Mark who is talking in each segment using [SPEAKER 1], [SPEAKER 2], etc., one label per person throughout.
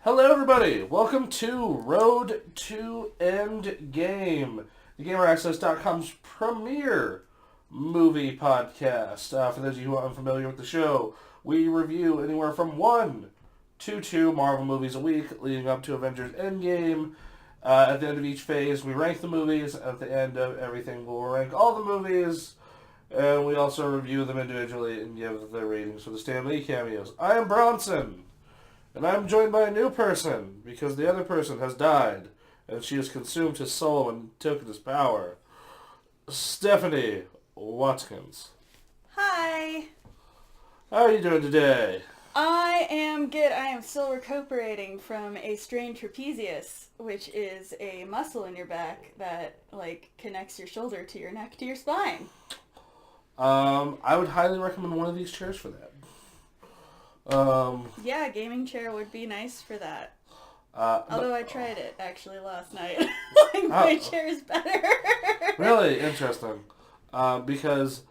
[SPEAKER 1] Hello, everybody. Welcome to Road to Endgame, the GamerAccess.com's premier movie podcast. For those of you who are unfamiliar with the show, we review anywhere from 1 to 2 Marvel movies a week, leading up to Avengers Endgame. At the end of each phase, we rank the movies. At the end of everything, we'll rank all the movies. And we also review them individually and give their ratings for the Stan Lee cameos. I am Bronson. And I'm joined by a new person, because the other person has died, and she has consumed his soul and taken his power. Stephanie Watkins.
[SPEAKER 2] Hi.
[SPEAKER 1] How are you doing today?
[SPEAKER 2] I am good. I am still recuperating from a strained trapezius, which is a muscle in your back that, connects your shoulder to your neck to your spine.
[SPEAKER 1] I would highly recommend one of these chairs for that.
[SPEAKER 2] Yeah, a gaming chair would be nice for that. Although I tried it, actually, last night. My chair is better.
[SPEAKER 1] Really interesting. Because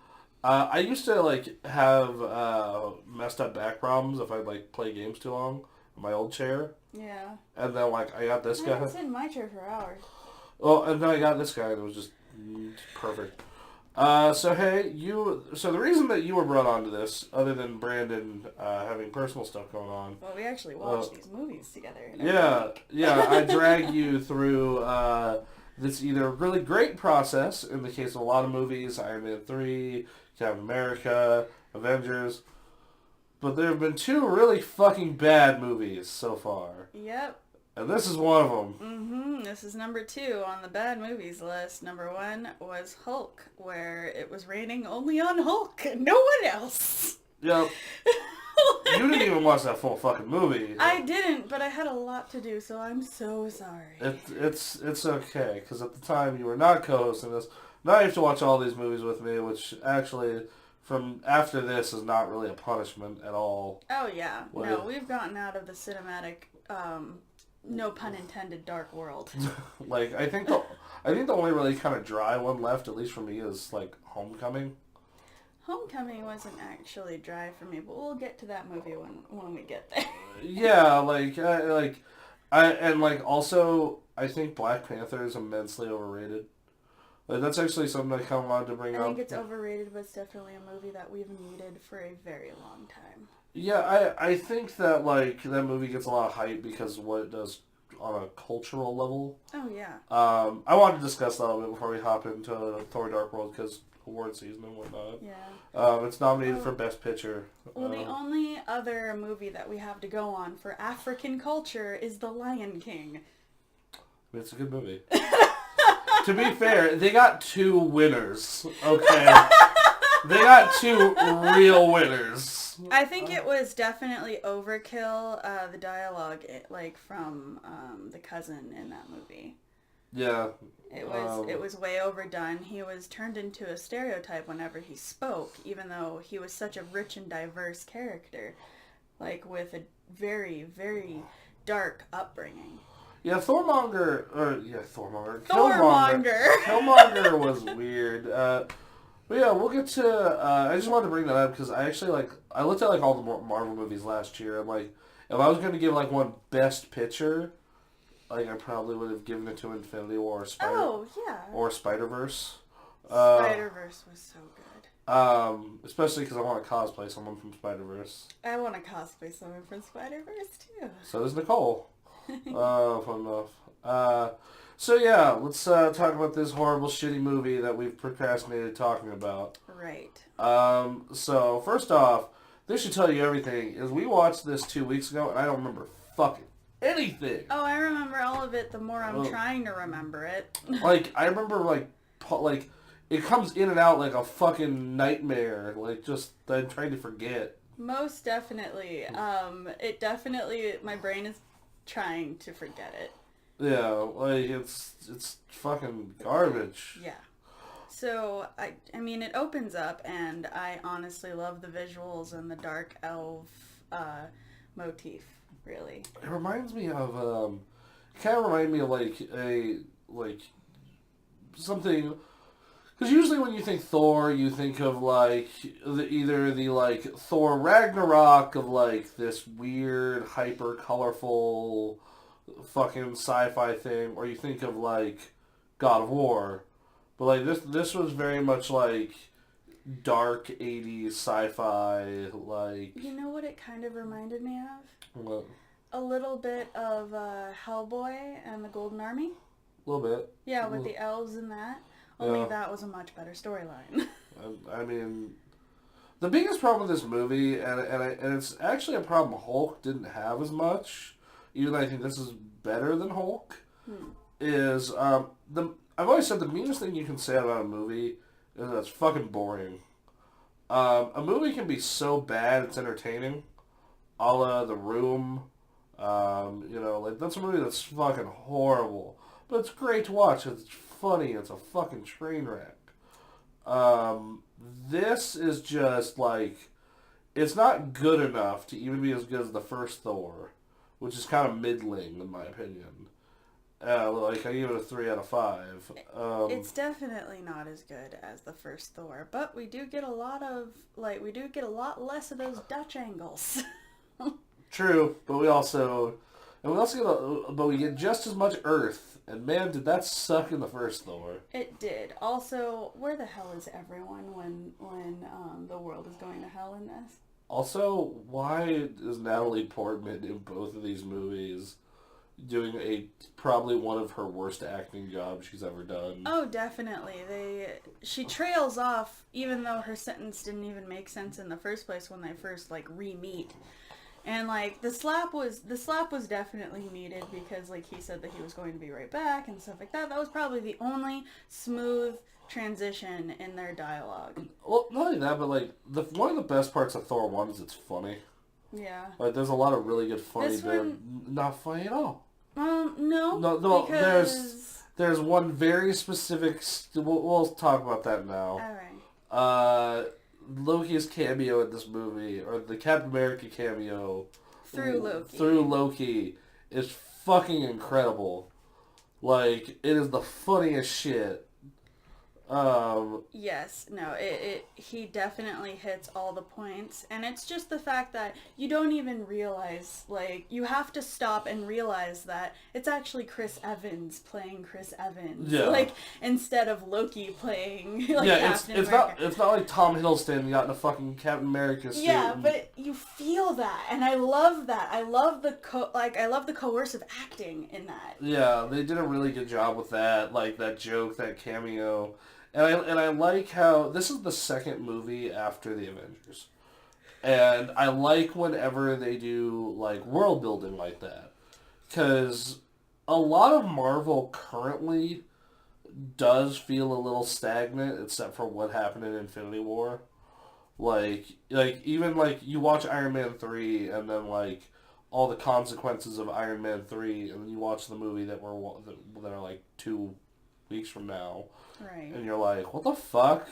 [SPEAKER 1] I used to, have messed up back problems if I'd, play games too long in my old chair.
[SPEAKER 2] Yeah.
[SPEAKER 1] And then, I got this guy.
[SPEAKER 2] I was in my chair for hours.
[SPEAKER 1] Well, and then I got this guy, and it was just perfect. So the reason that you were brought onto this, other than Brandon having personal stuff going on.
[SPEAKER 2] Well, we actually watched these movies together.
[SPEAKER 1] Yeah, I drag you through this either really great process, in the case of a lot of movies, Iron Man 3, Captain America, Avengers, but there have been 2 really fucking bad movies so far.
[SPEAKER 2] Yep.
[SPEAKER 1] And this is one of them.
[SPEAKER 2] Mm-hmm. This is number 2 on the bad movies list. Number 1 was Hulk, where it was raining only on Hulk, no one else.
[SPEAKER 1] Yep. You didn't even watch that full fucking movie.
[SPEAKER 2] I didn't, but I had a lot to do, so I'm so sorry.
[SPEAKER 1] It's okay, because at the time you were not co-hosting this. Now you have to watch all these movies with me, which actually, from after this, is not really a punishment at all.
[SPEAKER 2] Oh, yeah. No, we've gotten out of the cinematic... no pun intended, dark world.
[SPEAKER 1] I think the only really kind of dry one left, at least for me, is Homecoming.
[SPEAKER 2] Homecoming wasn't actually dry for me, but we'll get to that movie when we get there.
[SPEAKER 1] Yeah, also I think Black Panther is immensely overrated. That's actually something I kind of wanted to bring up.
[SPEAKER 2] I think it's overrated, but it's definitely a movie that we've needed for a very long time.
[SPEAKER 1] Yeah, I think that, that movie gets a lot of hype because of what it does on a cultural level.
[SPEAKER 2] Oh, yeah.
[SPEAKER 1] I wanted to discuss that a little bit before we hop into Thor Dark World, because award season and whatnot.
[SPEAKER 2] Yeah.
[SPEAKER 1] It's nominated for Best Picture.
[SPEAKER 2] Well, the only other movie that we have to go on for African culture is The Lion King.
[SPEAKER 1] It's a good movie. To be fair, they got 2 winners, okay? They got 2 real winners.
[SPEAKER 2] I think it was definitely overkill, the dialogue, from the cousin in that movie.
[SPEAKER 1] Yeah.
[SPEAKER 2] It was way overdone. He was turned into a stereotype whenever he spoke, even though he was such a rich and diverse character, with a very, very dark upbringing.
[SPEAKER 1] Yeah, Thormonger. Killmonger was weird. But yeah, we'll get to... I just wanted to bring that up because I actually, I looked at, all the Marvel movies last year, and, if I was going to give, one Best Picture, I probably would have given it to Infinity War or Spider-Verse.
[SPEAKER 2] Spider-Verse was so good.
[SPEAKER 1] Especially because I want to cosplay someone from Spider-Verse.
[SPEAKER 2] I want to cosplay someone from Spider-Verse, too.
[SPEAKER 1] So does Nicole. Fun enough. So yeah, let's talk about this horrible, shitty movie that we've procrastinated talking about.
[SPEAKER 2] Right.
[SPEAKER 1] So first off, this should tell you everything, is we watched this 2 weeks ago, and I don't remember fucking anything.
[SPEAKER 2] Oh, I remember all of it the more I'm trying to remember it.
[SPEAKER 1] I remember, it comes in and out like a fucking nightmare, just I'm trying to forget.
[SPEAKER 2] Most definitely. My brain is trying to forget it.
[SPEAKER 1] Yeah, it's fucking garbage.
[SPEAKER 2] Yeah. So, I mean, it opens up, and I honestly love the visuals and the dark elf motif, really.
[SPEAKER 1] It reminds me of, kind of reminded me of, something, Because usually when you think Thor, you think of, like, either the, like, Thor Ragnarok of, like, this weird, hyper-colorful fucking sci-fi thing, or you think of, like, God of War. But, like, this was very much, like, dark 80s sci-fi, like...
[SPEAKER 2] You know what it kind of reminded me of?
[SPEAKER 1] What?
[SPEAKER 2] A little bit of Hellboy and the Golden Army.
[SPEAKER 1] A little bit.
[SPEAKER 2] Yeah, with the elves and that. Only
[SPEAKER 1] Yeah.
[SPEAKER 2] that was a much better storyline.
[SPEAKER 1] I mean, the biggest problem with this movie, and it's actually a problem Hulk didn't have as much, even though I think this is better than Hulk, is I've always said the meanest thing you can say about a movie is that it's fucking boring. A movie can be so bad it's entertaining, a la The Room. Like that's a movie that's fucking horrible, but it's great to watch. It's funny. It's a fucking train wreck. This is just like, it's not good enough to even be as good as the first Thor, which is kind of middling in my opinion. Like I give it a 3 out of 5.
[SPEAKER 2] It's definitely not as good as the first Thor, but we do get a lot less of those Dutch angles.
[SPEAKER 1] True, but we get just as much Earth. And man, did that suck in the first Thor.
[SPEAKER 2] It did. Also, where the hell is everyone when the world is going to hell in this?
[SPEAKER 1] Also, why is Natalie Portman in both of these movies doing probably one of her worst acting jobs she's ever done?
[SPEAKER 2] Oh, definitely. She trails off, even though her sentence didn't even make sense in the first place when they first re-meet. And the slap was definitely needed because he said that he was going to be right back and stuff like that. That was probably the only smooth transition in their dialogue.
[SPEAKER 1] Well, not only that, but one of the best parts of Thor 1 is it's funny.
[SPEAKER 2] Yeah.
[SPEAKER 1] There's a lot of really good funny
[SPEAKER 2] This
[SPEAKER 1] there.
[SPEAKER 2] one...
[SPEAKER 1] Not funny at all.
[SPEAKER 2] No, because...
[SPEAKER 1] There's one very specific... We'll talk about that now.
[SPEAKER 2] Alright.
[SPEAKER 1] Loki's cameo in this movie, or the Captain America cameo
[SPEAKER 2] through
[SPEAKER 1] Loki is fucking incredible. It is the funniest shit.
[SPEAKER 2] Yes, no, he definitely hits all the points, and it's just the fact that you don't even realize, you have to stop and realize that it's actually Chris Evans playing Chris Evans, instead of Loki playing Captain America.
[SPEAKER 1] It's not like Tom Hiddleston got in a fucking Captain America suit.
[SPEAKER 2] Yeah, but you feel that, and I love that. I love the coercive acting in that.
[SPEAKER 1] Yeah, they did a really good job with that, that joke, that cameo. And I like how this is the second movie after the Avengers. And I like whenever they do world building like that. Because a lot of Marvel currently does feel a little stagnant except for what happened in Infinity War. Even you watch Iron Man 3 and then all the consequences of Iron Man 3 and then you watch the movie that are 2 weeks from now.
[SPEAKER 2] Right.
[SPEAKER 1] And you're like, what the fuck?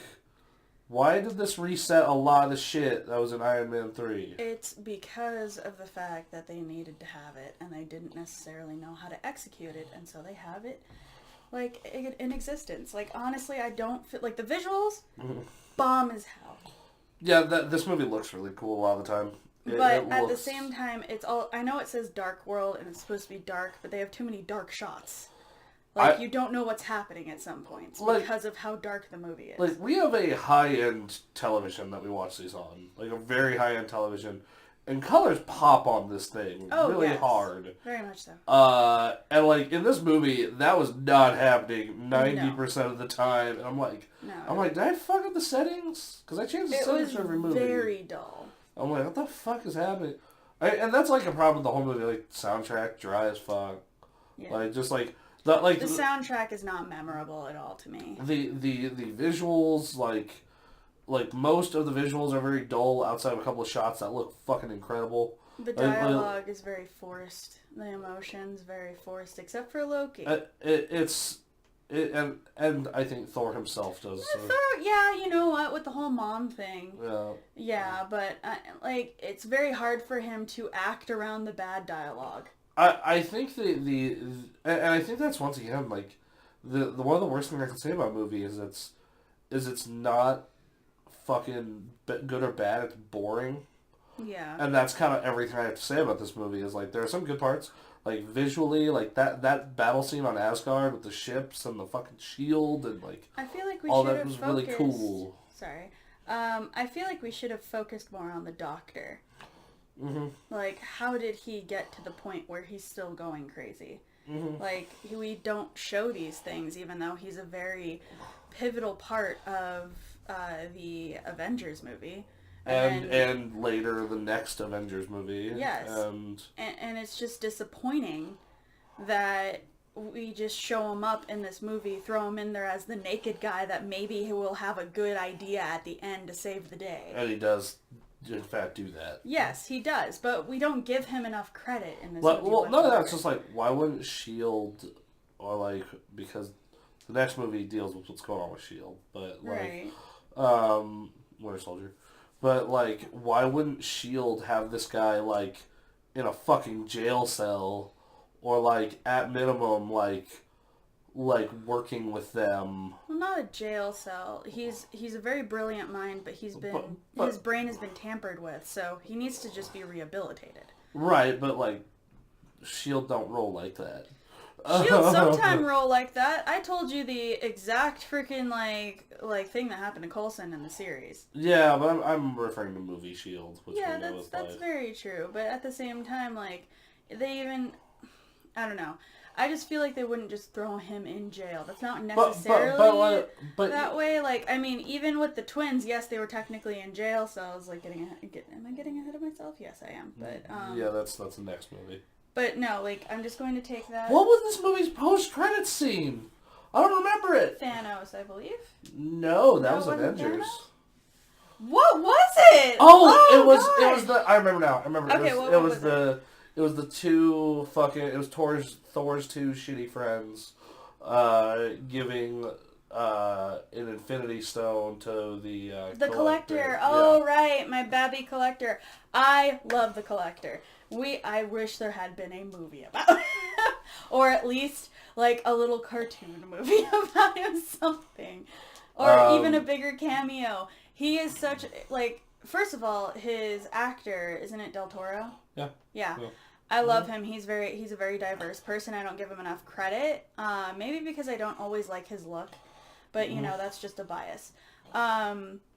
[SPEAKER 1] Why did this reset a lot of the shit that was in Iron Man 3?
[SPEAKER 2] It's because of the fact that they needed to have it, and they didn't necessarily know how to execute it, and so they have it, in existence. Honestly, I don't feel... the visuals, bomb as hell.
[SPEAKER 1] Yeah, this movie looks really cool a lot of the time.
[SPEAKER 2] But at the same time, it's all... I know it says Dark World, and it's supposed to be dark, but they have too many dark shots. You don't know what's happening at some points because of how dark the movie is.
[SPEAKER 1] We have a high-end television that we watch these on. A very high-end television. And colors pop on this thing really hard.
[SPEAKER 2] Very much so.
[SPEAKER 1] And in this movie, that was not happening 90% of the time. And I'm did I fuck up the settings? Because I changed the settings for every movie.
[SPEAKER 2] It was very dull.
[SPEAKER 1] I'm what the fuck is happening? And that's a problem with the whole movie. Soundtrack, dry as fuck.
[SPEAKER 2] Yeah.
[SPEAKER 1] The
[SPEAKER 2] soundtrack is not memorable at all to me.
[SPEAKER 1] The visuals, most of the visuals are very dull outside of a couple of shots that look fucking incredible.
[SPEAKER 2] The dialogue is very forced. The emotions very forced, except for Loki.
[SPEAKER 1] And I think Thor himself does.
[SPEAKER 2] Thor, yeah, you know what, with the whole mom thing.
[SPEAKER 1] Yeah.
[SPEAKER 2] Yeah, but it's very hard for him to act around the bad dialogue.
[SPEAKER 1] I think and I think that's once again the one of the worst things I can say about a movie is is it's not fucking good or bad. It's boring.
[SPEAKER 2] Yeah.
[SPEAKER 1] And that's kind of everything I have to say about this movie. Is like there are some good parts, like visually, like that battle scene on Asgard with the ships and the fucking shield and like
[SPEAKER 2] I feel like we
[SPEAKER 1] all
[SPEAKER 2] should
[SPEAKER 1] that
[SPEAKER 2] have
[SPEAKER 1] was
[SPEAKER 2] focused.
[SPEAKER 1] really cool.
[SPEAKER 2] Sorry. I feel like we should have focused more on the Doctor.
[SPEAKER 1] Mm-hmm.
[SPEAKER 2] Like, how did he get to the point where he's still going crazy?
[SPEAKER 1] Mm-hmm.
[SPEAKER 2] Like, we don't show these things, even though he's a very pivotal part of the Avengers movie.
[SPEAKER 1] And later the next Avengers movie.
[SPEAKER 2] Yes. And it's just disappointing that we just show him up in this movie, throw him in there as the naked guy that maybe he will have a good idea at the end to save the day.
[SPEAKER 1] And he does, in fact, do that.
[SPEAKER 2] Yes, he does, but we don't give him enough credit in this
[SPEAKER 1] movie.
[SPEAKER 2] movie.
[SPEAKER 1] Well, none of that's just like, why wouldn't S.H.I.E.L.D. or like, because the next movie deals with what's going on with S.H.I.E.L.D., but like,
[SPEAKER 2] right.
[SPEAKER 1] Winter Soldier. But like, why wouldn't S.H.I.E.L.D. have this guy like in a fucking jail cell, or like at minimum like working with them?
[SPEAKER 2] Well, not a jail cell. He's a very brilliant mind, but his brain has been tampered with, so he needs to just be rehabilitated.
[SPEAKER 1] Right, but like, S.H.I.E.L.D. don't roll like that.
[SPEAKER 2] S.H.I.E.L.D. sometime roll like that. I told you the exact freaking like thing that happened to Coulson in the series.
[SPEAKER 1] Yeah, but I'm referring to movie S.H.I.E.L.D. Which
[SPEAKER 2] yeah, that's very true. But at the same time, like, they even, I don't know. I just feel like they wouldn't just throw him in jail. That's not necessarily but that way. Like, I mean, even with the twins, yes, they were technically in jail. So I was like, am I getting ahead of myself? Yes, I am. But
[SPEAKER 1] yeah, that's the next movie.
[SPEAKER 2] But no, like, I'm just going to take that.
[SPEAKER 1] What was this movie's post-credit scene? I don't remember it.
[SPEAKER 2] Thanos, I believe.
[SPEAKER 1] No, that was Avengers.
[SPEAKER 2] What was it?
[SPEAKER 1] Oh, it was
[SPEAKER 2] God.
[SPEAKER 1] the. I remember now. I remember.
[SPEAKER 2] Okay,
[SPEAKER 1] it was the two fucking. It was Thor's two shitty friends, giving an Infinity Stone to the
[SPEAKER 2] Collector. Oh, right, my babby Collector. I love the Collector. I wish there had been a movie about him. Or at least, like, a little cartoon movie about him, something. Or even a bigger cameo. He is such, like, first of all, his actor, isn't it Del Toro? Yeah. I love him. He's a very diverse person. I don't give him enough credit. Maybe because I don't always like his look. But, you know, that's just a bias.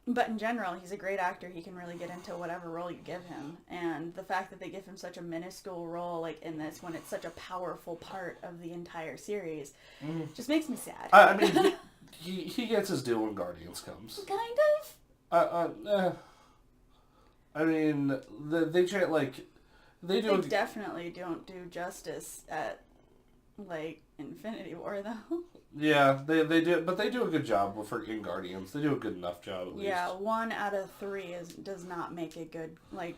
[SPEAKER 2] But in general, he's a great actor. He can really get into whatever role you give him. And the fact that they give him such a minuscule role, like, in this, when it's such a powerful part of the entire series, just makes me sad.
[SPEAKER 1] I mean, he gets his due when Guardians comes.
[SPEAKER 2] Kind of?
[SPEAKER 1] I mean, they
[SPEAKER 2] definitely don't do justice at, like, Infinity War, though.
[SPEAKER 1] Yeah, they do, but they do a good job for in Guardians. They do a good enough job, at least.
[SPEAKER 2] Yeah, 1 out of 3 does not make a good, like,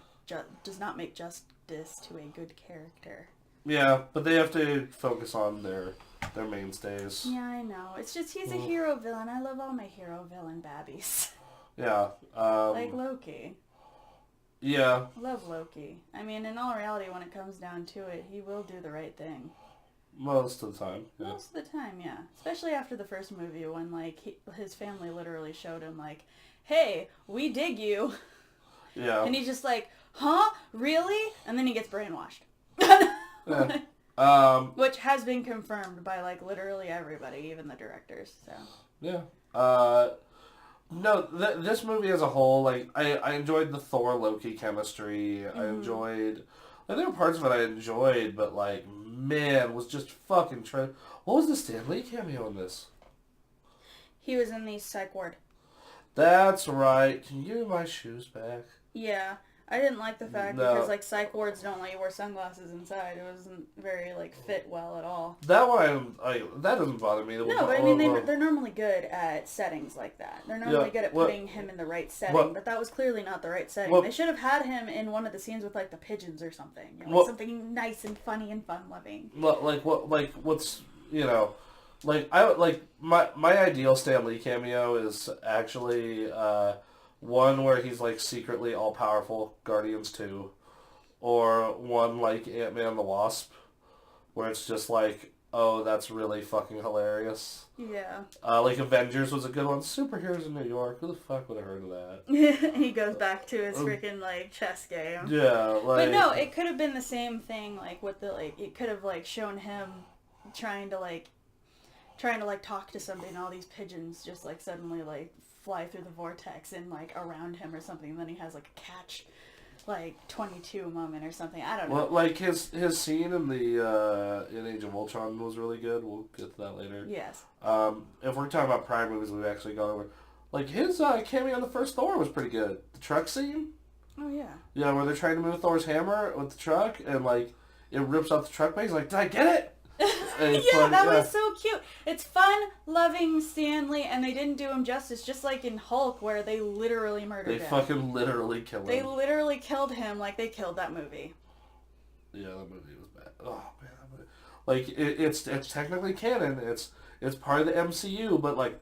[SPEAKER 2] does not make justice to a good character.
[SPEAKER 1] Yeah, but they have to focus on their mainstays.
[SPEAKER 2] Yeah, I know. It's just he's a hero villain. I love all my hero villain babbies.
[SPEAKER 1] Yeah.
[SPEAKER 2] Like Loki.
[SPEAKER 1] Yeah.
[SPEAKER 2] I love Loki. I mean, in all reality, when it comes down to it, he will do the right thing.
[SPEAKER 1] Most of the time. Yeah.
[SPEAKER 2] Most of the time, yeah. Especially after the first movie when, like, his family literally showed him, like, hey, we dig you.
[SPEAKER 1] Yeah.
[SPEAKER 2] And he's just like, huh? Really? And then he gets brainwashed.
[SPEAKER 1] Yeah.
[SPEAKER 2] Which has been confirmed by, like, literally everybody, even the directors, so.
[SPEAKER 1] Yeah. No, this movie as a whole, like, I enjoyed the Thor-Loki chemistry. I enjoyed... Like, there were parts of it I enjoyed, but, like, man, was just fucking... What was the Stan Lee cameo in this?
[SPEAKER 2] He was in the psych ward.
[SPEAKER 1] That's right. Can you give me my shoes back?
[SPEAKER 2] Yeah. I didn't like the fact because, like, psych wards don't let you wear sunglasses inside. It wasn't very, like, fit well at all.
[SPEAKER 1] That one, that doesn't bother me.
[SPEAKER 2] No, but I mean, they're normally good at settings like that. They're normally good at putting him in the right setting, but that was clearly not the right setting. They should have had him in one of the scenes with, like, the pigeons or something. You know, like something nice and funny and fun-loving.
[SPEAKER 1] What's, you know, my ideal Stan Lee cameo is actually, one where he's, like, secretly all-powerful, Guardians 2. Or one like Ant-Man and the Wasp, where it's just, like, oh, that's really fucking hilarious.
[SPEAKER 2] Yeah.
[SPEAKER 1] Like Avengers was a good one. Superheroes in New York. Who the fuck would have heard of that?
[SPEAKER 2] He goes back to his freaking, like, chess game.
[SPEAKER 1] Yeah, like...
[SPEAKER 2] But no, it could have been the same thing, like, with the, like, it could have, like, shown him trying to talk to somebody, and all these pigeons just, like, suddenly, like, fly through the vortex and, like, around him or something, and then he has, like, a catch, like, 22 moment or something. I don't know.
[SPEAKER 1] Well, like, his scene in the, in Age of Ultron was really good. We'll get to that later.
[SPEAKER 2] Yes.
[SPEAKER 1] If we're talking about prior movies we've actually gone over, like, his, cameo in the first Thor was pretty good. The truck scene?
[SPEAKER 2] Oh, yeah.
[SPEAKER 1] Yeah, where they're trying to move Thor's hammer with the truck, and, like, it rips out the truck base. Like, did I get it?
[SPEAKER 2] That was so cute. It's fun, loving Stanley, and they didn't do him justice, just like in Hulk, where they literally murdered him.
[SPEAKER 1] They fucking literally killed him.
[SPEAKER 2] They literally killed him like they killed that movie.
[SPEAKER 1] Yeah, that movie was bad. Oh, man, that movie. Like, it's technically canon. It's part of the MCU, but, like,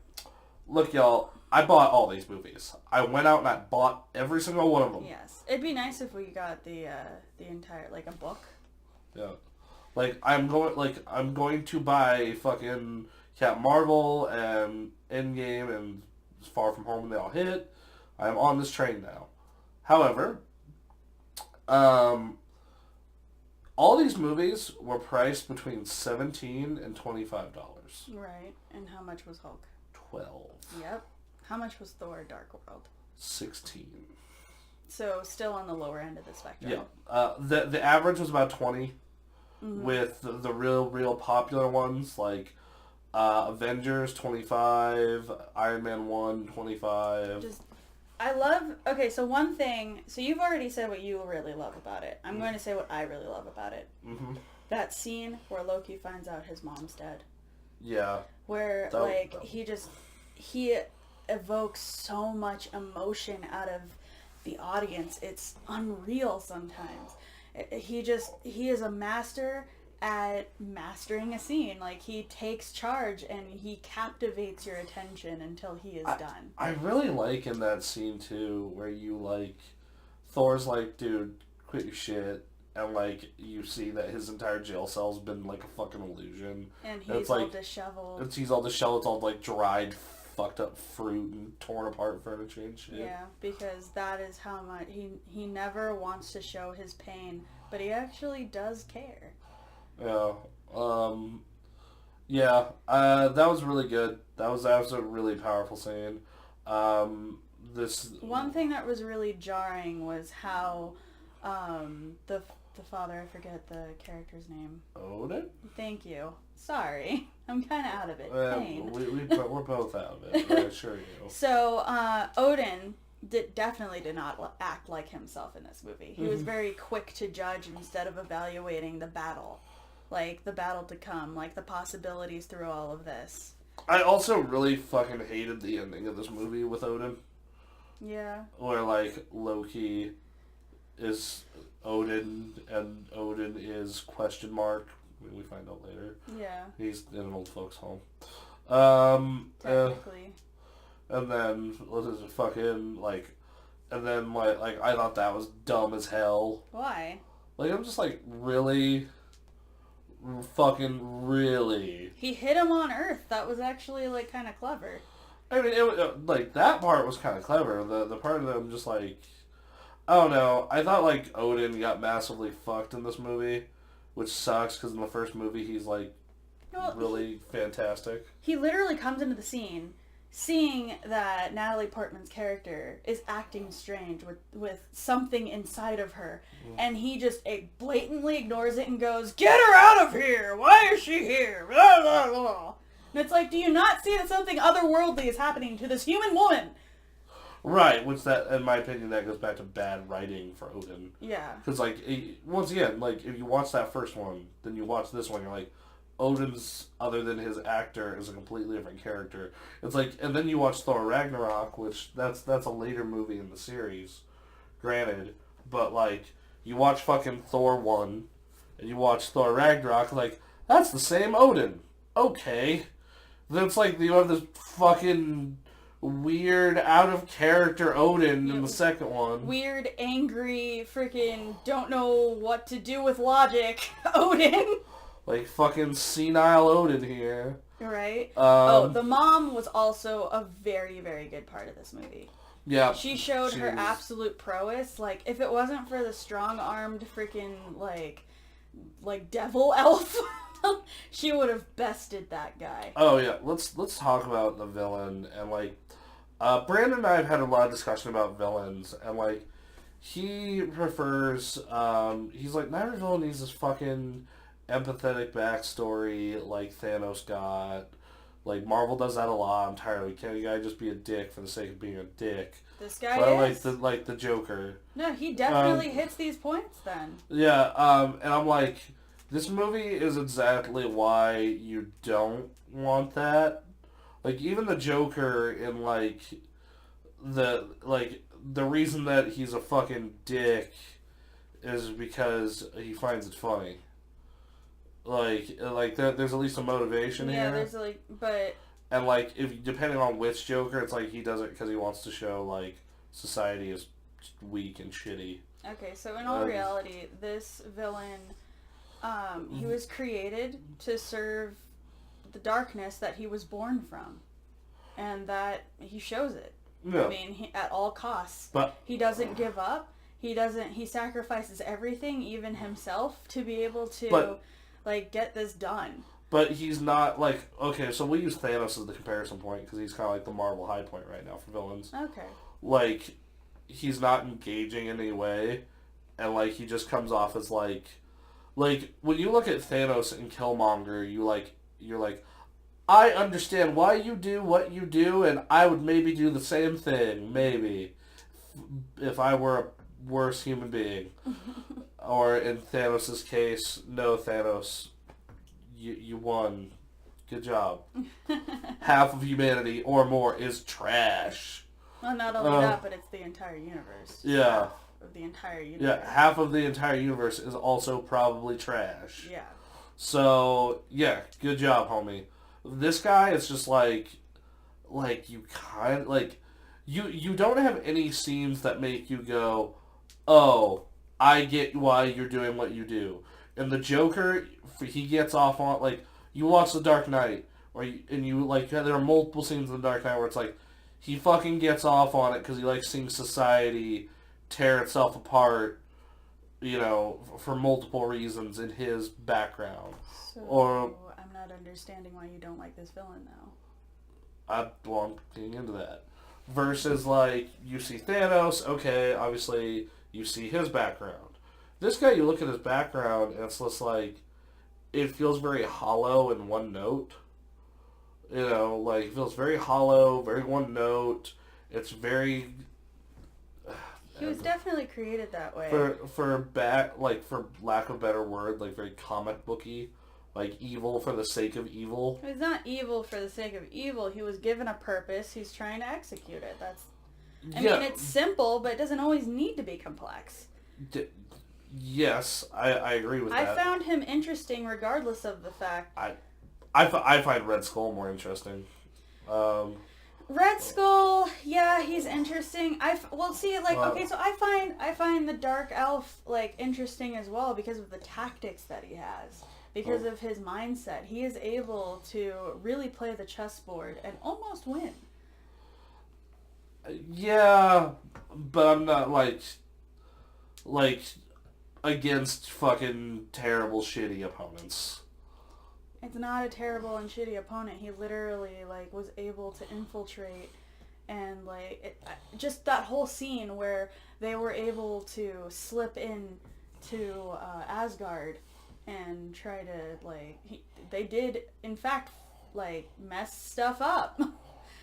[SPEAKER 1] look, y'all, I bought all these movies. I went out and I bought every single one of them.
[SPEAKER 2] Yes. It'd be nice if we got the entire, like, a book.
[SPEAKER 1] Yeah. Like, I'm going to buy fucking Captain Marvel and Endgame and Far From Home when they all hit. I'm on this train now. However, all these movies were priced between $17 and $25.
[SPEAKER 2] Right. And how much was Hulk?
[SPEAKER 1] $12.
[SPEAKER 2] Yep. How much was Thor: Dark World?
[SPEAKER 1] $16.
[SPEAKER 2] So still on the lower end of the spectrum.
[SPEAKER 1] Yeah. The average was about 20. Mm-hmm. With the real popular ones like Avengers 25, Iron Man 1 25.
[SPEAKER 2] Okay, so one thing, so you've already said what you really love about it. I'm going to say what I really love about it. Mm-hmm. That scene where Loki finds out his mom's dead.
[SPEAKER 1] Yeah.
[SPEAKER 2] Where he evokes so much emotion out of the audience. It's unreal sometimes. He is a master at mastering a scene. Like, he takes charge and he captivates your attention until he is done.
[SPEAKER 1] I really like in that scene too, where you like, Thor's like, dude, quit your shit. And like, you see that his entire jail cell's been like a fucking illusion.
[SPEAKER 2] And he's all disheveled.
[SPEAKER 1] He's all disheveled, it's all like dried, fucked up fruit and torn apart furniture and shit.
[SPEAKER 2] Yeah, because that is how much he never wants to show his pain, but he actually does care.
[SPEAKER 1] Yeah. That was really good. That was a really powerful scene.
[SPEAKER 2] One thing that was really jarring was how the father, I forget the character's name.
[SPEAKER 1] Odin?
[SPEAKER 2] Thank you. Sorry. I'm kind of out of it.
[SPEAKER 1] We're both out of it, I assure you.
[SPEAKER 2] So, Odin definitely did not act like himself in this movie. He was very quick to judge instead of evaluating the battle. Like, the battle to come, like, the possibilities through all of this.
[SPEAKER 1] I also really fucking hated the ending of this movie with Odin.
[SPEAKER 2] Yeah.
[SPEAKER 1] Where, like, Loki is Odin, and Odin is question mark. We find out later.
[SPEAKER 2] Yeah.
[SPEAKER 1] He's in an old folks' home.
[SPEAKER 2] Technically.
[SPEAKER 1] And then, what is it, fucking, like, and then, like, I thought that was dumb as hell.
[SPEAKER 2] Why?
[SPEAKER 1] Like, I'm just like, really? Fucking really?
[SPEAKER 2] He hit him on Earth. That was actually, like, kind of clever.
[SPEAKER 1] I mean, like, that part was kind of clever. The part of them just, like, I don't know. I thought, like, Odin got massively fucked in this movie, which sucks, because in the first movie, he's, like, really fantastic.
[SPEAKER 2] He literally comes into the scene, seeing that Natalie Portman's character is acting strange with something inside of her, and he just blatantly ignores it and goes, "Get her out of here! Why is she here?" Blah, blah, blah. And it's like, do you not see that something otherworldly is happening to this human woman?
[SPEAKER 1] Right, which that, in my opinion, that goes back to bad writing for Odin.
[SPEAKER 2] Yeah.
[SPEAKER 1] Because, like, once again, like, if you watch that first one, then you watch this one, you're like, Odin's, other than his actor, is a completely different character. It's like, and then you watch Thor Ragnarok, which that's a later movie in the series, granted, but, like, you watch fucking Thor 1, and you watch Thor Ragnarok, like, that's the same Odin. Okay. Then it's like, you have this fucking weird, out-of-character Odin in the second one.
[SPEAKER 2] Weird, angry, freaking, don't know what to do with logic Odin.
[SPEAKER 1] Like fucking senile Odin here.
[SPEAKER 2] Right?
[SPEAKER 1] Um,
[SPEAKER 2] The mom was also a very, very good part of this movie.
[SPEAKER 1] Yeah.
[SPEAKER 2] She showed her absolute prowess. Like, if it wasn't for the strong-armed freaking, like devil elf, she would have bested that guy.
[SPEAKER 1] Oh yeah, let's talk about the villain and like Brandon and I have had a lot of discussion about villains and like he prefers he's like not every villain needs this fucking empathetic backstory like Thanos got. Like Marvel does that a lot. I'm tired of it. Can't a guy just be a dick for the sake of being a dick?
[SPEAKER 2] This guy
[SPEAKER 1] is.
[SPEAKER 2] I
[SPEAKER 1] like the Joker.
[SPEAKER 2] No, he definitely hits these points then.
[SPEAKER 1] Yeah, and I'm like, this movie is exactly why you don't want that. Like even the Joker in the reason that he's a fucking dick is because he finds it funny. There's at least a motivation here.
[SPEAKER 2] Yeah, there's but...
[SPEAKER 1] And if depending on which Joker, it's like he does it because he wants to show like society is weak and shitty.
[SPEAKER 2] Okay, so in all reality, this villain, he was created to serve the darkness that he was born from, and that he shows it. Yeah. I mean, at all costs. But he doesn't give up. He sacrifices everything, even himself, to be able to... get this done.
[SPEAKER 1] But he's not, okay, so we'll use Thanos as the comparison point, because he's kind of like the Marvel high point right now for villains.
[SPEAKER 2] Okay.
[SPEAKER 1] He's not engaging in any way, and, he just comes off as, when you look at Thanos and Killmonger, you're like, I understand why you do what you do, and I would maybe do the same thing, maybe, if I were a worse human being. Or in Thanos' case, no, Thanos, you won. Good job. Half of humanity or more is trash.
[SPEAKER 2] Well, not only that, but it's the entire universe.
[SPEAKER 1] Yeah.
[SPEAKER 2] Half of the entire universe.
[SPEAKER 1] Yeah, half of the entire universe is also probably trash.
[SPEAKER 2] Yeah.
[SPEAKER 1] So, yeah, good job, homie. This guy is just you don't have any scenes that make you go, oh, I get why you're doing what you do. And the Joker, he gets off on, you watch The Dark Knight, there are multiple scenes in The Dark Knight where it's he fucking gets off on it because he likes seeing society tear itself apart, for multiple reasons in his background.
[SPEAKER 2] So, I'm not understanding why you don't like this villain now.
[SPEAKER 1] I'm getting into that. Versus, you see Thanos, okay, obviously... You see his background. This guy, you look at his background, and it's just it feels very hollow in one note. It feels very hollow, very one note. It's very...
[SPEAKER 2] He was definitely created that way.
[SPEAKER 1] For lack of a better word, very comic booky. Evil for the sake of evil.
[SPEAKER 2] He's not evil for the sake of evil. He was given a purpose. He's trying to execute it. I mean, it's simple, but it doesn't always need to be complex.
[SPEAKER 1] Yes, I agree with that.
[SPEAKER 2] I found him interesting regardless of the fact...
[SPEAKER 1] I find Red Skull more interesting.
[SPEAKER 2] Red Skull, yeah, he's interesting. Okay, so I find the Dark Elf, interesting as well because of the tactics that he has. Because of his mindset. He is able to really play the chessboard and almost win.
[SPEAKER 1] Yeah, but I'm not against fucking terrible shitty opponents.
[SPEAKER 2] It's not a terrible and shitty opponent. He literally was able to infiltrate and just that whole scene where they were able to slip in to Asgard and try to they did in fact mess stuff up.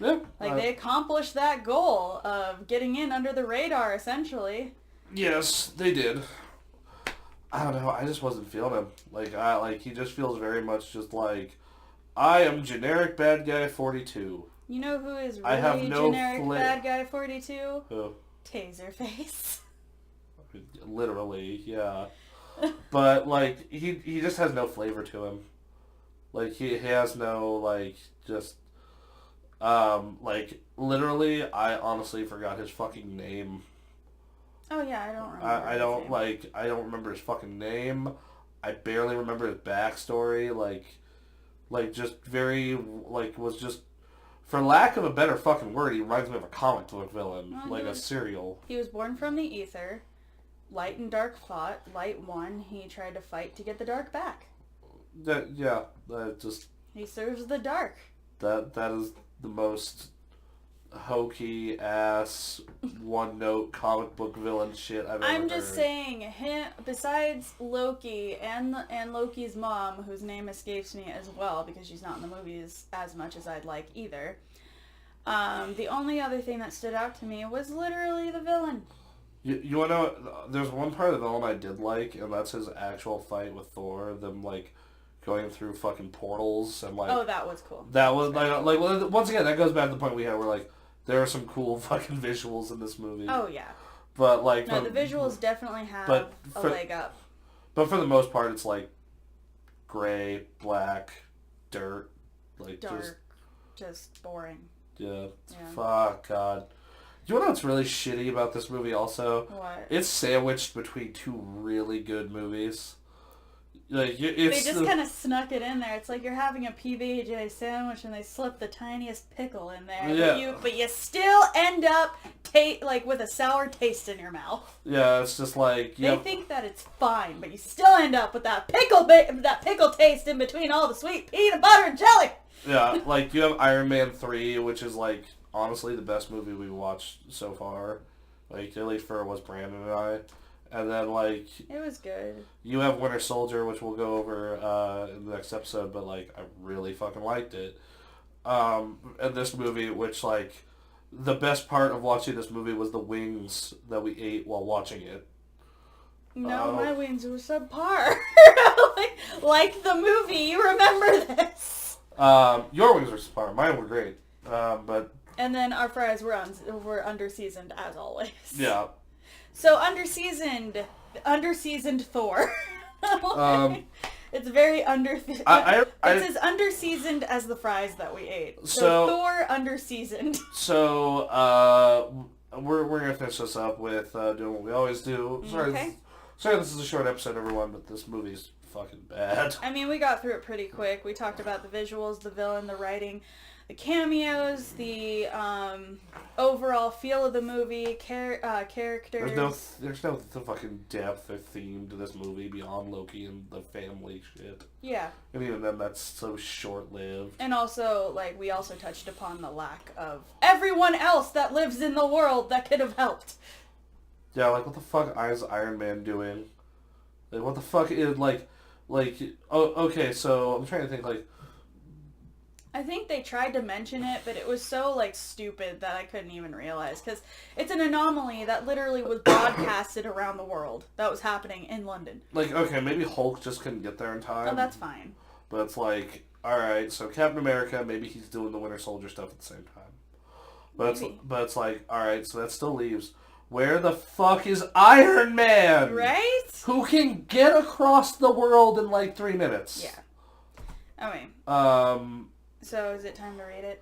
[SPEAKER 1] Yeah.
[SPEAKER 2] They accomplished that goal of getting in under the radar, essentially.
[SPEAKER 1] Yes, they did. I don't know. I just wasn't feeling him. He just feels very much just I am generic bad guy 42.
[SPEAKER 2] You know who is really generic bad guy 42?
[SPEAKER 1] Who?
[SPEAKER 2] Taserface.
[SPEAKER 1] Literally, yeah. But he just has no flavor to him. He has no just. Literally, I honestly forgot his fucking name.
[SPEAKER 2] Oh yeah, I don't remember.
[SPEAKER 1] I don't remember his fucking name. I barely remember his backstory. Like just very, like, was just, for lack of a better fucking word, he reminds me of a comic book villain.
[SPEAKER 2] Well,
[SPEAKER 1] like a serial.
[SPEAKER 2] He was born from the ether. Light and dark fought. Light won. He tried to fight to get the dark back. He serves the dark.
[SPEAKER 1] That is the most hokey ass one note comic book villain shit I've ever heard.
[SPEAKER 2] I'm just saying, him besides Loki and Loki's mom, whose name escapes me as well because she's not in the movies as much as I'd like either. The only other thing that stood out to me was literally the villain.
[SPEAKER 1] You want to know? There's one part of the villain I did like, and that's his actual fight with Thor. Them like going through fucking portals and like.
[SPEAKER 2] Oh, that was cool.
[SPEAKER 1] That was like once again that goes back to the point we had where like there are some cool fucking visuals in this movie.
[SPEAKER 2] Oh yeah.
[SPEAKER 1] But like
[SPEAKER 2] no, the visuals definitely have a leg up.
[SPEAKER 1] But for the most part, it's like gray, black, dirt, like
[SPEAKER 2] dark, just boring.
[SPEAKER 1] Yeah. Fuck God. You know what's really shitty about this movie also?
[SPEAKER 2] What?
[SPEAKER 1] It's sandwiched between two really good movies. Like
[SPEAKER 2] they just kind of snuck it in there. It's like you're having a PB&J sandwich and they slip the tiniest pickle in there.
[SPEAKER 1] Yeah.
[SPEAKER 2] But you still end up like with a sour taste in your mouth.
[SPEAKER 1] Yeah, it's just like
[SPEAKER 2] they think that it's fine, but you still end up with that pickle taste in between all the sweet peanut butter and jelly.
[SPEAKER 1] Yeah, like you have Iron Man 3, which is like honestly the best movie we've watched so far. Like at least for was Brandon and I. And then, like...
[SPEAKER 2] It was good.
[SPEAKER 1] You have Winter Soldier, which we'll go over in the next episode, but, like, I really fucking liked it. And this movie, which, like, the best part of watching this movie was the wings that we ate while watching it.
[SPEAKER 2] No, my wings were subpar. like the movie, you remember this.
[SPEAKER 1] Your wings were subpar. Mine were great. But...
[SPEAKER 2] And then our fries were under-seasoned, as always.
[SPEAKER 1] Yeah.
[SPEAKER 2] So under-seasoned Thor. It's very it's as under-seasoned as the fries that we ate. So Thor under-seasoned.
[SPEAKER 1] So we're gonna finish this up with doing what we always do. Sorry, this is a short episode, everyone, but this movie's fucking bad.
[SPEAKER 2] I mean, we got through it pretty quick. We talked about the visuals, the villain, the writing, the cameos, the overall feel of the movie, characters.
[SPEAKER 1] There's no fucking depth or theme to this movie beyond Loki and the family shit.
[SPEAKER 2] Yeah.
[SPEAKER 1] And even then, that's so short-lived.
[SPEAKER 2] And also, like, we also touched upon the lack of everyone else that lives in the world that could have helped.
[SPEAKER 1] Yeah, like, what the fuck is Iron Man doing? Like, what the fuck is, okay, so I'm trying to think, like,
[SPEAKER 2] I think they tried to mention it, but it was so, like, stupid that I couldn't even realize. Because it's an anomaly that literally was broadcasted around the world. That was happening in London.
[SPEAKER 1] Like, okay, maybe Hulk just couldn't get there in time.
[SPEAKER 2] Oh, that's fine.
[SPEAKER 1] But it's like, alright, so Captain America, maybe he's doing the Winter Soldier stuff at the same time. But it's like, alright, so that still leaves, where the fuck is Iron Man?
[SPEAKER 2] Right?
[SPEAKER 1] Who can get across the world in, like, 3 minutes.
[SPEAKER 2] Yeah. Okay. So is it time to rate it?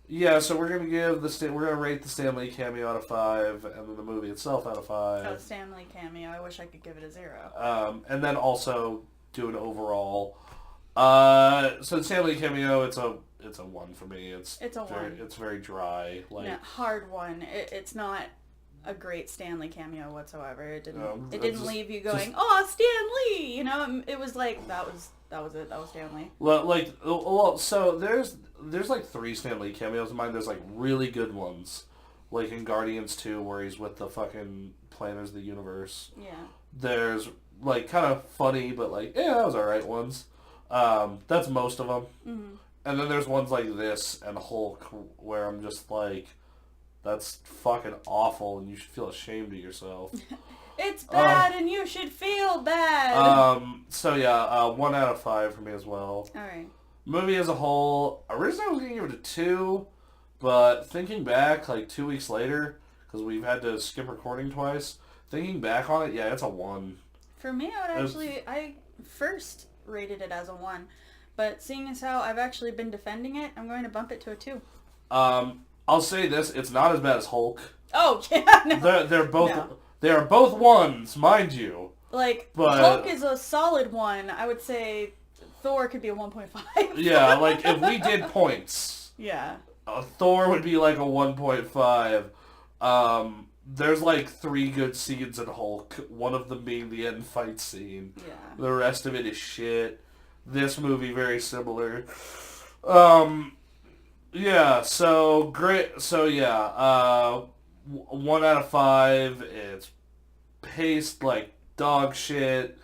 [SPEAKER 1] Yeah, so we're gonna rate the Stan Lee cameo out of 5, and then the movie itself out of 5.
[SPEAKER 2] Oh, Stan Lee cameo. I wish I could give it a 0.
[SPEAKER 1] And then also do an overall. So the Stan Lee cameo, it's a 1 for me. It's a 1. It's very dry. Like
[SPEAKER 2] yeah, hard 1. It's not a great Stan Lee cameo whatsoever. It didn't leave you going, oh, Stan Lee. You know, it was like that was it. That was Stan Lee.
[SPEAKER 1] Well, so there's like 3 Stan Lee cameos in mine. There's like really good ones, like in Guardians 2 where he's with the fucking planners of the universe.
[SPEAKER 2] Yeah.
[SPEAKER 1] There's like kind of funny, but like that was alright ones. That's most of them.
[SPEAKER 2] Mm-hmm.
[SPEAKER 1] And then there's ones like this and Hulk where I'm just like, that's fucking awful, and you should feel ashamed of yourself.
[SPEAKER 2] It's bad, and you should feel bad.
[SPEAKER 1] So yeah, 1 out of 5 for me as well.
[SPEAKER 2] Alright.
[SPEAKER 1] Movie as a whole, originally I was going to give it a 2, but thinking back, like 2 weeks later, because we've had to skip recording twice, thinking back on it, yeah, it's a 1.
[SPEAKER 2] For me, I first rated it as a 1, but seeing as how I've actually been defending it, I'm going to bump it to a 2.
[SPEAKER 1] I'll say this, it's not as bad as Hulk.
[SPEAKER 2] Oh, yeah, no.
[SPEAKER 1] They are both 1s, mind you.
[SPEAKER 2] Like,
[SPEAKER 1] But
[SPEAKER 2] Hulk is a solid 1. I would say Thor could be a 1.5.
[SPEAKER 1] yeah, like if we did points,
[SPEAKER 2] Yeah.
[SPEAKER 1] Thor would be like a 1.5. There's like 3 good scenes in Hulk. One of them being the end fight scene.
[SPEAKER 2] Yeah.
[SPEAKER 1] The rest of it is shit. This movie very similar. Yeah. So great. So yeah. 1 out of 5. It's paced like dog shit.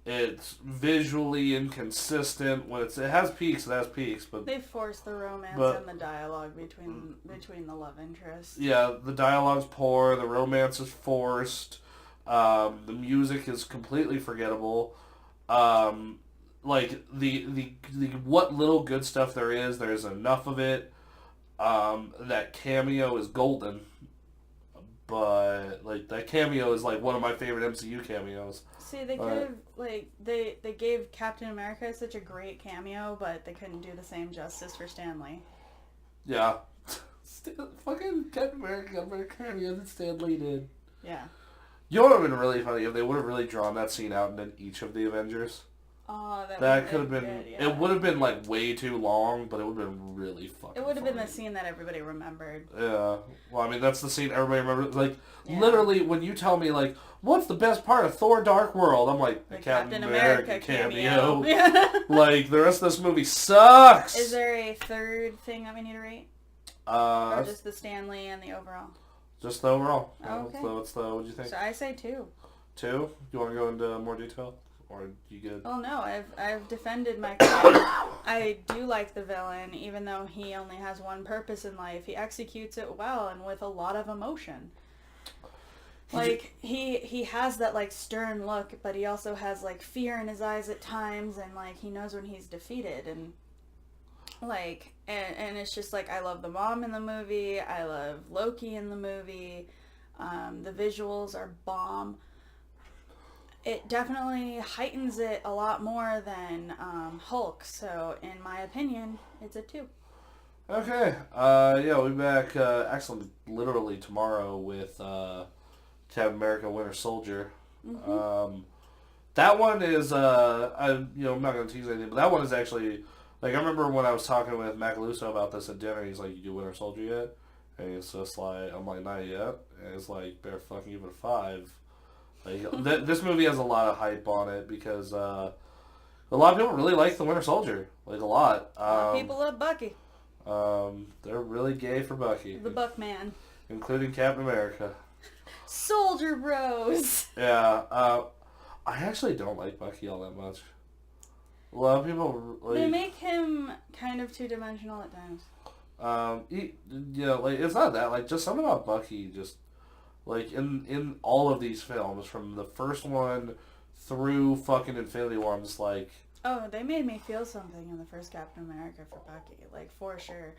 [SPEAKER 1] It's visually inconsistent. When it has peaks, but
[SPEAKER 2] They force the romance and the dialogue between the love interests.
[SPEAKER 1] yeah, the dialogue's poor. The romance is forced. The music is completely forgettable. Like the what little good stuff there's enough of it. That cameo is golden. But like that cameo is like one of my favorite MCU cameos.
[SPEAKER 2] See, they could have they gave Captain America such a great cameo, but they couldn't do the same justice for Stan Lee.
[SPEAKER 1] Yeah, fucking Captain America cameo that Stan Lee did.
[SPEAKER 2] Yeah.
[SPEAKER 1] You know what would have been really funny if they would have really drawn that scene out and then each of the Avengers.
[SPEAKER 2] Oh,
[SPEAKER 1] that could have been.
[SPEAKER 2] Good, yeah.
[SPEAKER 1] It would have been like way too long, but it would have been really fucking.
[SPEAKER 2] It would have
[SPEAKER 1] funny.
[SPEAKER 2] been the scene that everybody remembered.
[SPEAKER 1] Yeah. Well, I mean, that's the scene everybody remembers. Like, literally, when you tell me, like, what's the best part of Thor: Dark World? I'm like, the Captain America cameo.
[SPEAKER 2] Yeah.
[SPEAKER 1] Like, the rest of this movie sucks.
[SPEAKER 2] Is there a third thing that we need to rate? Or just the Stan Lee and the overall?
[SPEAKER 1] Just the overall.
[SPEAKER 2] Oh, okay.
[SPEAKER 1] What'd you think?
[SPEAKER 2] So I say 2.
[SPEAKER 1] 2? You want to go into more detail? Or you good?
[SPEAKER 2] Oh no, I've defended my claim. I do like the villain, even though he only has one purpose in life. He executes it well and with a lot of emotion. Like he has that like stern look, but he also has like fear in his eyes at times, and like he knows when he's defeated, and like and it's just like I love the mom in the movie. I love Loki in the movie. The visuals are bomb. It definitely heightens it a lot more than Hulk. So, in my opinion, it's a 2.
[SPEAKER 1] Okay. Yeah, we'll be back actually literally tomorrow with Captain America Winter Soldier.
[SPEAKER 2] Mm-hmm.
[SPEAKER 1] That one is, I'm not going to tease anything, but that one is actually, like, I remember when I was talking with Macaluso about this at dinner, he's like, you do Winter Soldier yet? And he's just like, I'm like, not yet. And it's like, better fucking give it a 5. Like, this movie has a lot of hype on it because a lot of people really like the Winter Soldier. Like, a lot.
[SPEAKER 2] A lot of people love Bucky.
[SPEAKER 1] They're really gay for Bucky.
[SPEAKER 2] The Buckman.
[SPEAKER 1] Including Captain America.
[SPEAKER 2] Soldier Bros.
[SPEAKER 1] Yeah. I actually don't like Bucky all that much. A lot of people... Like,
[SPEAKER 2] they make him kind of two-dimensional at times.
[SPEAKER 1] Like, it's not that. Like, just something about Bucky just... Like, in all of these films, from the first one through fucking Infinity War, I'm just like...
[SPEAKER 2] Oh, they made me feel something in the first Captain America for Bucky. Like, for sure.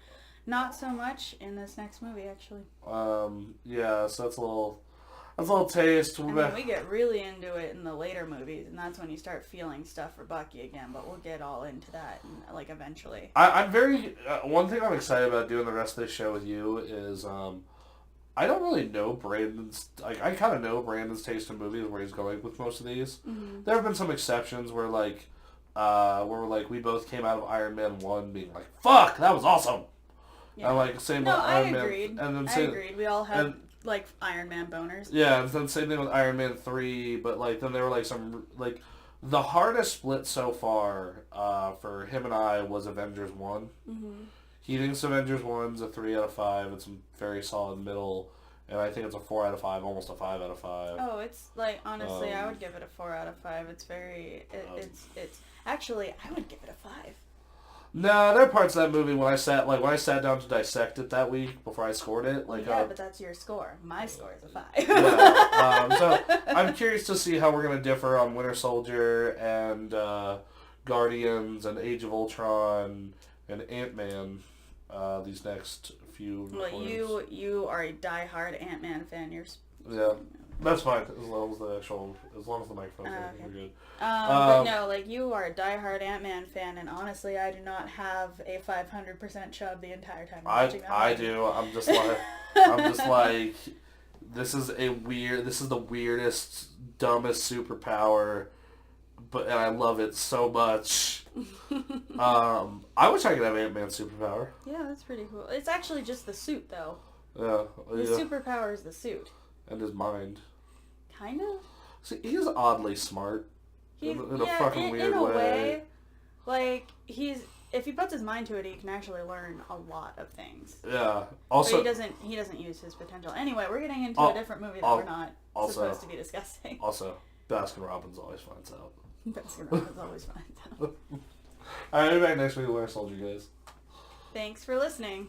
[SPEAKER 2] Not so much in this next movie, actually.
[SPEAKER 1] Yeah, so that's a little taste.
[SPEAKER 2] I mean, we get really into it in the later movies, and that's when you start feeling stuff for Bucky again, but we'll get all into that, like, eventually.
[SPEAKER 1] I'm very... one thing I'm excited about doing the rest of this show with you is... I don't really know Brandon's... Like, I kind of know Brandon's taste in movies, where he's going with most of these.
[SPEAKER 2] Mm-hmm.
[SPEAKER 1] There have been some exceptions where, like, we both came out of Iron Man 1 being like, fuck, that was awesome!
[SPEAKER 2] Yeah.
[SPEAKER 1] And, like, same with Iron Man... I agreed.
[SPEAKER 2] We all had, like, Iron Man boners.
[SPEAKER 1] Yeah, and then same thing with Iron Man 3, but, like, then there were, like, some... Like, the hardest split so far for him and I was Avengers 1.
[SPEAKER 2] Mm-hmm.
[SPEAKER 1] He thinks Avengers 1's a 3 out of 5. It's a very solid middle. And I think it's a 4 out of 5, almost a 5 out of 5.
[SPEAKER 2] Oh, it's, like, honestly, I would give it a 4 out of 5. It's very... It's... Actually, I would give it a 5.
[SPEAKER 1] No, there are parts of that movie when I sat down to dissect it that week before I scored it. Like,
[SPEAKER 2] yeah, but that's your score. My score is a 5.
[SPEAKER 1] Yeah. So I'm curious to see how we're going to differ on Winter Soldier and Guardians and Age of Ultron and Ant-Man these next few recordings.
[SPEAKER 2] Well, you are a die-hard Ant-Man fan.
[SPEAKER 1] Yeah. That's fine, as long as the microphone's okay. We're good.
[SPEAKER 2] But no, like, you are a die-hard Ant-Man fan, and honestly, I do not have a 500% chub the entire time I'm watching that movie.
[SPEAKER 1] I do. I'm just like, this is the weirdest, dumbest superpower, and I love it so much. I wish I could have Ant-Man's superpower.
[SPEAKER 2] Yeah, that's pretty cool. It's actually just the suit, though.
[SPEAKER 1] Yeah.
[SPEAKER 2] The superpower is the suit.
[SPEAKER 1] And his mind.
[SPEAKER 2] Kind of?
[SPEAKER 1] See, he's oddly smart. In a fucking weird
[SPEAKER 2] in a
[SPEAKER 1] way.
[SPEAKER 2] way. Like, if he puts his mind to it, he can actually learn a lot of things.
[SPEAKER 1] Yeah. Also,
[SPEAKER 2] but he doesn't use his potential. Anyway, we're getting into a different movie that we're not supposed to be discussing.
[SPEAKER 1] Also, Baskin-Robbins always finds out.
[SPEAKER 2] Baskin-Robbins always finds out.
[SPEAKER 1] Alright, I'll be back next week to Winter Soldier, guys.
[SPEAKER 2] Thanks for listening.